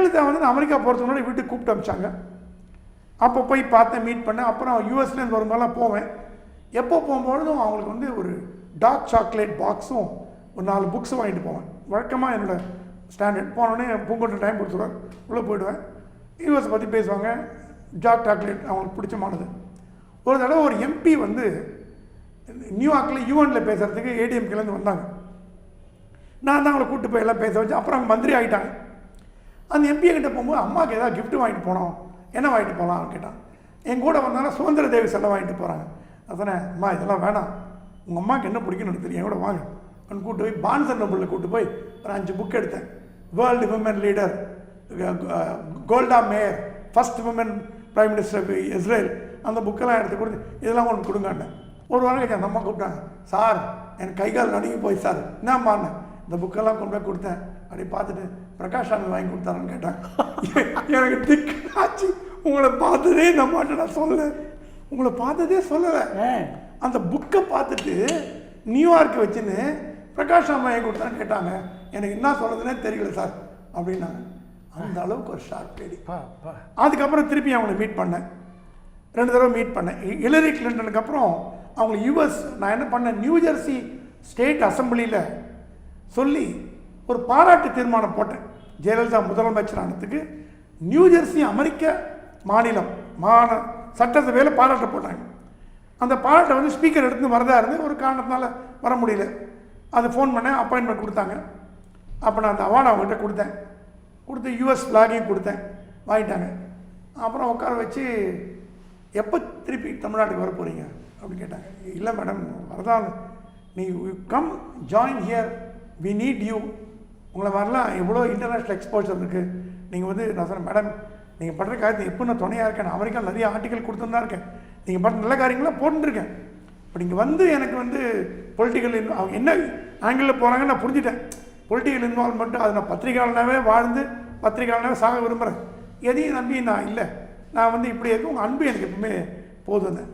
ஜெயலலிதா வந்து நான் அமெரிக்கா போகிறதுக்கு முன்னாடி வீட்டுக்கு கூப்பிட்டு அமிச்சாங்க. அப்போ போய் பார்த்தேன், மீட் பண்ணேன். அப்புறம் யூஎஸ்லேருந்து வரும்போதெல்லாம் போவேன். எப்போ போகும்பொழுதும் அவங்களுக்கு வந்து ஒரு டார்க் சாக்லேட் பாக்ஸும் ஒரு 4 புக்ஸும் வாங்கிட்டு போவேன். வழக்கமாக என்னோடய ஸ்டாண்டர்ட். போனோடனே பூங்கொண்டு டைம் கொடுத்துருவார், உள்ளே போயிடுவேன். யூஎஸ் பற்றி பேசுவாங்க. டார்க் சாக்லேட் அவங்களுக்கு பிடிச்சமானது. ஒரு தடவை ஒரு எம்பி வந்து நியூயார்க்கில் யூஎனில் பேசுகிறதுக்கு ஏடிஎம்கேலேருந்து வந்தாங்க. நான் தான் அவங்களை கூப்பிட்டு போய் எல்லாம் பேச வச்சு அப்புறம் அவங்க மந்திரி ஆகிட்டாங்க. அந்த எம்பியை கிட்டே போகும்போது அம்மாவுக்கு ஏதாவது கிஃப்ட்டு வாங்கிட்டு போனோம், என்ன வாங்கிட்டு போகலாம் கேட்டான். என் கூட வந்தாலும் சுதந்திர தேவி செல்லம் வாங்கிட்டு போகிறாங்க. நான் சொன்னேன், அம்மா இதெல்லாம் வேணாம், உங்கள் அம்மாவுக்கு என்ன பிடிக்குன்னு எனக்கு தெரியும், என் கூட வாங்க. அவன் கூப்பிட்டு போய் பான்ஸ் அண்ட் நோபலில் கூப்பிட்டு போய் ஒரு 5 புக் எடுத்தேன். World women leader, Golda Meir, first women prime minister Israel, அந்த புக்கெல்லாம் எடுத்து கொடுத்து இதெல்லாம் ஒன்று கொடுங்கன்னு. ஒரு வாரம் கழிச்சு அந்த அம்மா கூப்பிட்டாங்க. சார் எனக்கு கை கால் நடுங்கி போய் சார், என்னம்மான்னு இந்த புக்கெல்லாம் கொண்டு போய் கொடுத்தேன். அப்படி பார்த்துட்டு பிரகாஷ் சாமி வாங்கி கொடுத்தாருன்னு கேட்டாங்க. எனக்கு திக்காச்சு. உங்களை பார்த்ததே நான் மாட்டேன், நான் சொல்லலை, உங்களை பார்த்ததே சொல்லலை. அந்த புக்கை பார்த்துட்டு நியூயார்க்கு வச்சுன்னு பிரகாஷ் சாமி வாங்கி கொடுத்தான்னு கேட்டாங்க. எனக்கு என்ன சொல்கிறதுனே தெரியல சார் அப்படின்னாங்க. அந்த அளவுக்கு ஒரு ஷார்ப் லேடி. அதுக்கப்புறம் திருப்பி அவங்கள மீட் பண்ணேன். 2 தடவை மீட் பண்ணேன். ஹிலரி கிளின்டனுக்கு அப்புறம் அவங்க யூஎஸ் நான் என்ன பண்ணேன், நியூ ஜெர்சி ஸ்டேட் அசம்பிளியில் சொல்லி ஒரு பாராட்டு தீர்மானம் போட்டேன். ஜெயலலிதா முதலமைச்சர் ஆனதுக்கு நியூ ஜெர்சி அமெரிக்க மாநிலம் சட்டசபையில் பாராட்ட போட்டாங்க. அந்த பாராட்டை வந்து ஸ்பீக்கர் எடுத்து வரதா இருந்து ஒரு காரணத்தினால வர முடியல. அது ஃபோன் பண்ணேன், அப்பாயின்மெண்ட் கொடுத்தாங்க. அப்போ நான் அந்த அவார்டு அவங்ககிட்ட கொடுத்து யூஎஸ் ஃப்ளாகையும் கொடுத்தேன், வாங்கிட்டாங்க. அப்புறம் உட்கார வச்சு எப்போ திருப்பி தமிழ்நாட்டுக்கு வர போகிறீங்க அப்படின்னு கேட்டாங்க. இல்லை மேடம் வரதான், நீ come join here, we need you, உங்களை வரலாம், எவ்வளோ இன்டர்நேஷ்னல் எக்ஸ்போஷர் இருக்குது. நீங்கள் வந்து நான் சொன்னேன், மேடம் நீங்கள் பண்ணுற காரியத்தை எப்போ நான் துணையாக இருக்கேன், நான் அமெரிக்காவில் நிறைய ஆர்டிக்கல் கொடுத்துருந்தா இருக்கேன், நீங்கள் பண்ணுற நல்ல காரியங்களாம் போட்டுருக்கேன். இப்போ நீங்கள் வந்து எனக்கு வந்து பொலிட்டிக்கல் அவங்க என்ன ஆங்கிளில் போகிறாங்கன்னு நான் புரிஞ்சுட்டேன். பொலிட்டிக்கல் இன்வால்வ்மெண்ட்டு அதை நான் பத்திரிகையாளனாகவே வாழ்ந்து பத்திரிகையாளனாகவே சாக விரும்புகிறேன். எதையும் நம்பி நான் இல்லை, நான் வந்து இப்படி இருக்கும், உங்கள் அன்பு எனக்கு எப்பவுமே போதும்.